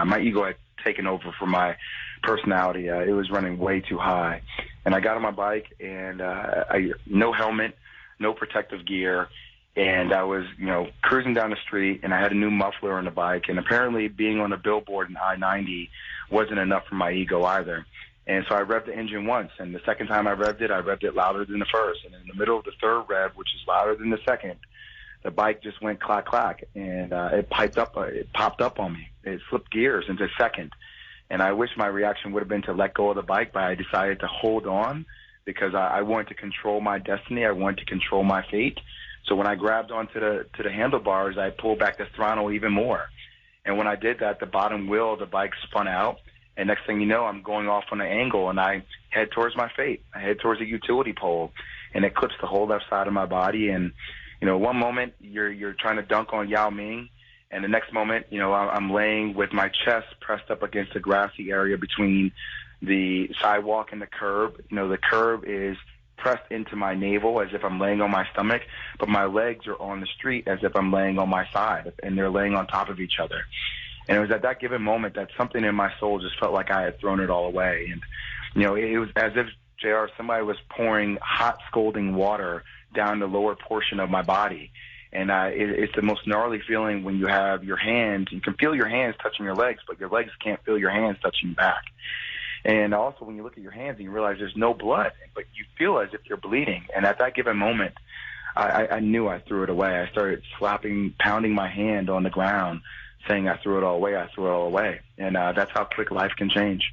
My ego had taken over for my personality. It was running way too high. And I got on my bike, and no helmet, no protective gear, and I was, cruising down the street, and I had a new muffler on the bike, and apparently being on a billboard in I-90 wasn't enough for my ego either. And so I revved the engine once, and the second time I revved it louder than the first. And in the middle of the third rev, which is louder than the second, the bike just went clack, clack, and it popped up on me. It flipped gears into second. And I wish my reaction would have been to let go of the bike, but I decided to hold on because I wanted to control my destiny. I wanted to control my fate. So when I grabbed onto the handlebars, I pulled back the throttle even more. And when I did that, the bottom wheel of the bike spun out. And next thing you know, I'm going off on an angle, and I head towards my fate. I head towards a utility pole, and it clips the whole left side of my body. And, one moment you're trying to dunk on Yao Ming, and the next moment, I'm laying with my chest pressed up against the grassy area between the sidewalk and the curb. The curb is pressed into my navel as if I'm laying on my stomach, but my legs are on the street as if I'm laying on my side, and they're laying on top of each other. And it was at that given moment that something in my soul just felt like I had thrown it all away. And, it was as if, JR, somebody was pouring hot, scalding water down the lower portion of my body. And it's the most gnarly feeling when you have your hands. You can feel your hands touching your legs, but your legs can't feel your hands touching back. And also when you look at your hands and you realize there's no blood, but you feel as if you're bleeding. And at that given moment, I knew I threw it away. I started pounding my hand on the ground, saying I threw it all away, I threw it all away. And that's how quick life can change.